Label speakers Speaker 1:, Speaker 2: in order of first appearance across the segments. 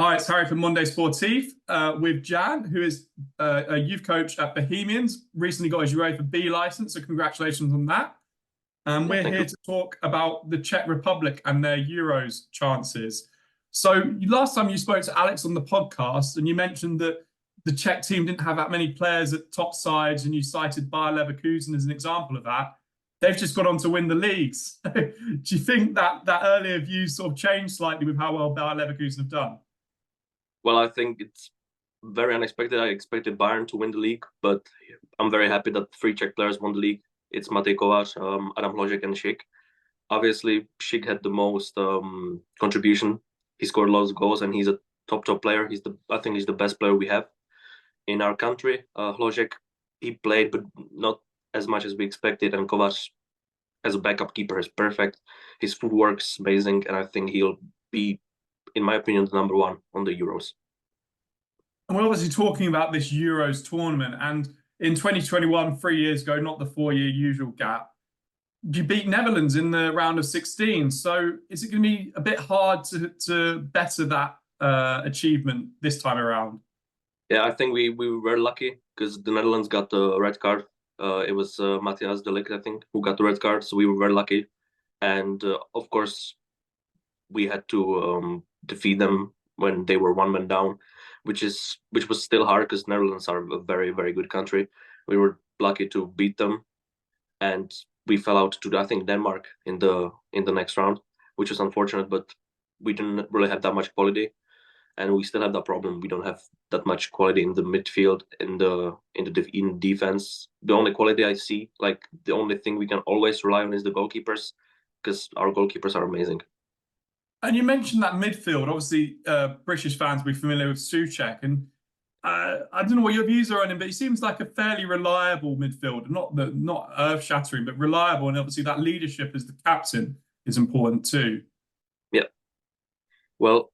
Speaker 1: Hi, it's Harry from MONDE SPORTIF with Jan, who is a youth coach at Bohemians. Recently got his UEFA B license, so congratulations on that. And
Speaker 2: Yeah,
Speaker 1: we're
Speaker 2: thank
Speaker 1: here
Speaker 2: you.
Speaker 1: to talk about the Czech Republic and their Euros chances. So last time you spoke to Alex on the podcast, and you mentioned that the Czech team didn't have that many players at top sides, and you cited Bayer Leverkusen as an example of that. They've just gone on to win the leagues. Do you think that earlier view sort of changed slightly with how well Bayer Leverkusen have done?
Speaker 2: Well, I think it's very unexpected. I expected Bayern to win the league, but I'm very happy that three Czech players won the league. It's Matej Kovac, Adam Hložek, and Schick. Obviously, Schick had the most contribution. He scored lots of goals, and he's a top player. I think he's the best player we have in our country. Hložek, he played, but not as much as we expected. And Kovac, as a backup keeper, is perfect. His footwork's amazing, and I think he'll be, in my opinion, the number one on the Euros.
Speaker 1: And we're obviously talking about this Euros tournament. And in 2021, 3 years ago, not the 4 year usual gap, you beat Netherlands in the round of 16. So is it going to be a bit hard to better that achievement this time around?
Speaker 2: Yeah, I think we were lucky because the Netherlands got the red card. It was Matthias de Ligt, I think, who got the red card. So we were very lucky, and of course we had to defeat them when they were one man down, which was still hard because Netherlands are a very good country. We were lucky to beat them, and we fell out to I think Denmark in the next round, which was unfortunate. But we didn't really have that much quality, and we still have that problem. We don't have that much quality in the midfield, in defense. The only quality I see, like the only thing we can always rely on, is the goalkeepers, because our goalkeepers are amazing.
Speaker 1: And you mentioned that midfield. Obviously, British fans will be familiar with Souček, and I don't know what your views are on him, but he seems like a fairly reliable midfielder. Not earth-shattering, but reliable. And obviously, that leadership as the captain is important too.
Speaker 2: Yeah. Well,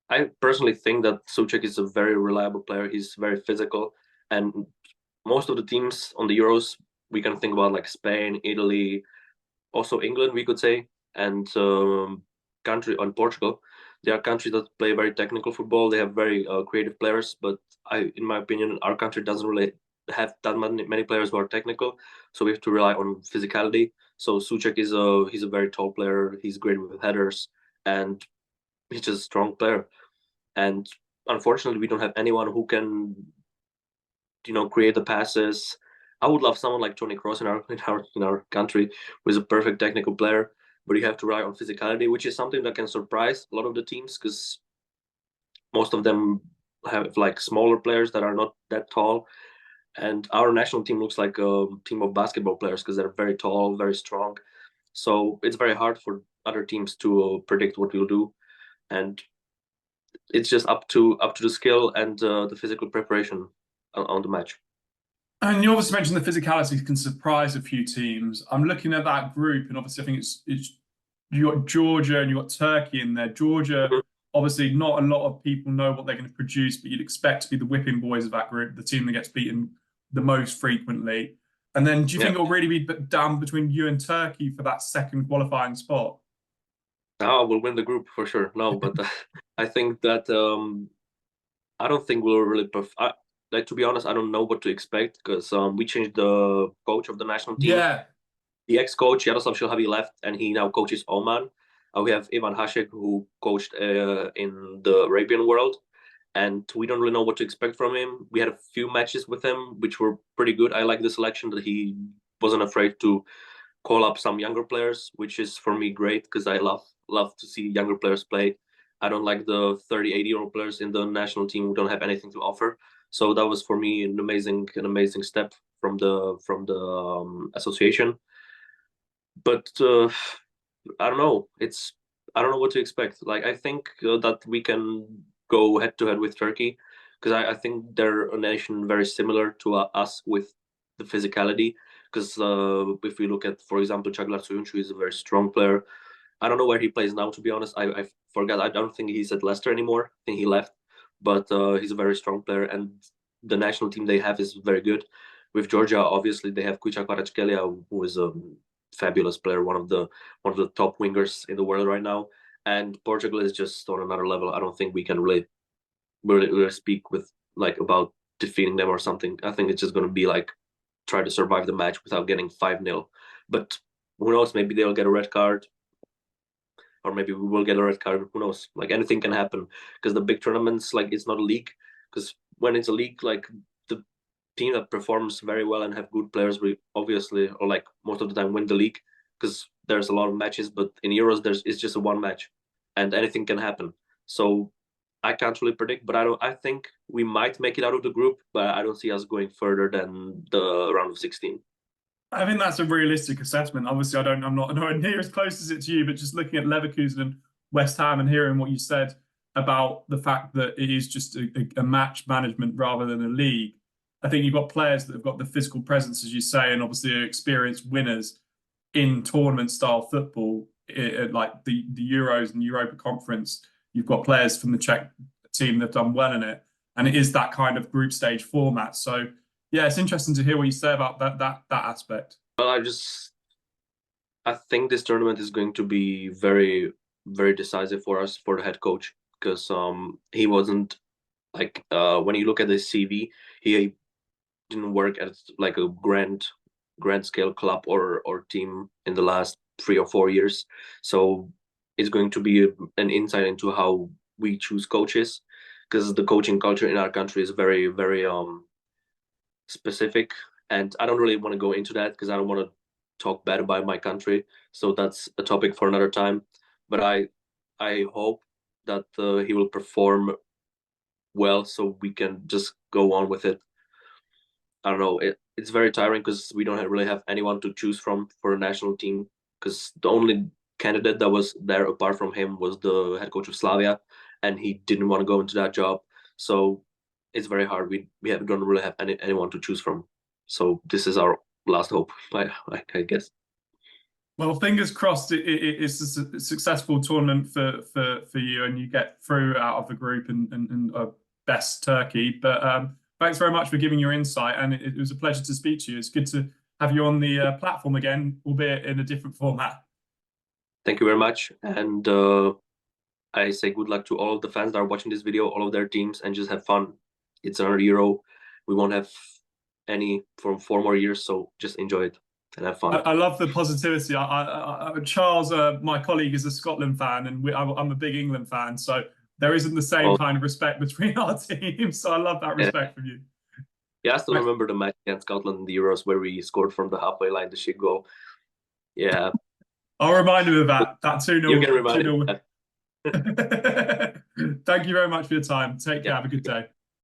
Speaker 2: I personally think that Souček is a very reliable player. He's very physical, and most of the teams on the Euros we can think about, like Spain, Italy, also England, we could say, and country on Portugal. They are countries that play very technical football. They have very creative players, but in my opinion, our country doesn't really have that many players who are technical. So we have to rely on physicality. So Souček he's a very tall player. He's great with headers, and he's just a strong player. And unfortunately, we don't have anyone who can, create the passes. I would love someone like Toni Kroos in our country, who is a perfect technical player. But you have to rely on physicality, which is something that can surprise a lot of the teams because most of them have like smaller players that are not that tall. And our national team looks like a team of basketball players because they're very tall, very strong. So it's very hard for other teams to predict what we'll do. And it's just up to the skill and the physical preparation on the match.
Speaker 1: And you obviously mentioned the physicality can surprise a few teams. I'm looking at that group, and obviously I think it's you got Georgia and you got Turkey in there. Georgia,
Speaker 2: Mhm.
Speaker 1: obviously, not a lot of people know what they're going to produce, but you'd expect to be the whipping boys of that group, the team that gets beaten the most frequently. And then, do you
Speaker 2: Yeah.
Speaker 1: think it'll really be down between you and Turkey for that second qualifying spot?
Speaker 2: Oh, we'll win the group for sure. No, but I think that I don't think we'll really like, to be honest, I don't know what to expect because we changed the coach of the national team.
Speaker 1: Yeah,
Speaker 2: The ex-coach Jaroslav Šilhavý left, and he now coaches Oman. We have Ivan Hasek, who coached in the Arabian world, and we don't really know what to expect from him. We had a few matches with him, which were pretty good. I like the selection that he wasn't afraid to call up some younger players, which is for me great because I love to see younger players play. I don't like the 38-year-old players in the national team who don't have anything to offer. So that was for me an amazing step from the association. But I don't know. I don't know what to expect. Like I think that we can go head to head with Turkey because I think they're a nation very similar to us with the physicality. Because if we look at, for example, Çağlar Söyüncü is a very strong player. I don't know where he plays now, to be honest. I forgot. I don't think he's at Leicester anymore. I think he left. But he's a very strong player, and the national team they have is very good. With Georgia, obviously they have Kuicak Kvaratskhelia, who is a fabulous player, one of the top wingers in the world right now. and Portugal is just on another level. I don't think we can really speak with like about defeating them or something. I think it's just going to be like try to survive the match without getting 5-0. But who knows? Maybe they'll get a red card, or maybe we will get a red card. Who knows? Like anything can happen because the big tournaments, like it's not a league. Because when it's a league, like the team that performs very well and have good players, we obviously, or like most of the time, win the league because there's a lot of matches. But in Euros, it's just a one match, and anything can happen. So I can't really predict, but I think we might make it out of the group, but I don't see us going further than the round of 16.
Speaker 1: I think that's a realistic assessment. Obviously, I'm not nowhere near as close as it to you, but just looking at Leverkusen and West Ham and hearing what you said about the fact that it is just a match management rather than a league, I think you've got players that have got the physical presence, as you say, and obviously are experienced winners in tournament style football, like the Euros and Europa Conference. You've got players from the Czech team that have done well in it, and it is that kind of group stage format. So yeah, it's interesting to hear what you say about that aspect.
Speaker 2: Well, I think this tournament is going to be very, very decisive for us, for the head coach, because he wasn't like when you look at his CV, he didn't work at like a grand scale club or team in the last 3 or 4 years. So it's going to be an insight into how we choose coaches, because the coaching culture in our country is very, very specific, and I don't really want to go into that because I don't want to talk bad about my country. So that's a topic for another time. But I hope that he will perform well, so we can just go on with it. I don't know. It's very tiring because we don't really have anyone to choose from for a national team. Because the only candidate that was there apart from him was the head coach of Slavia, and he didn't want to go into that job. So it's very hard. Don't really have anyone to choose from. So this is our last hope, I guess.
Speaker 1: Well, fingers crossed it's a successful tournament for you and you get through out of the group and best Turkey. But thanks very much for giving your insight, and it was a pleasure to speak to you. It's good to have you on the platform again, albeit in a different format.
Speaker 2: Thank you very much, and I say good luck to all of the fans that are watching this video, all of their teams, and just have fun. It's another Euro. We won't have any for 4 more years, so just enjoy it and have fun.
Speaker 1: I love the positivity. Charles, my colleague, is a Scotland fan, and I'm a big England fan. So there isn't the same kind of respect between our teams. So I love that respect from you.
Speaker 2: Yeah, I still remember the match against Scotland in the Euros where we scored from the halfway line, the shit goal. Yeah.
Speaker 1: I'll remind him of that. That 2-0.
Speaker 2: You can remind him.
Speaker 1: Thank you very much for your time. Take care. Have a good day.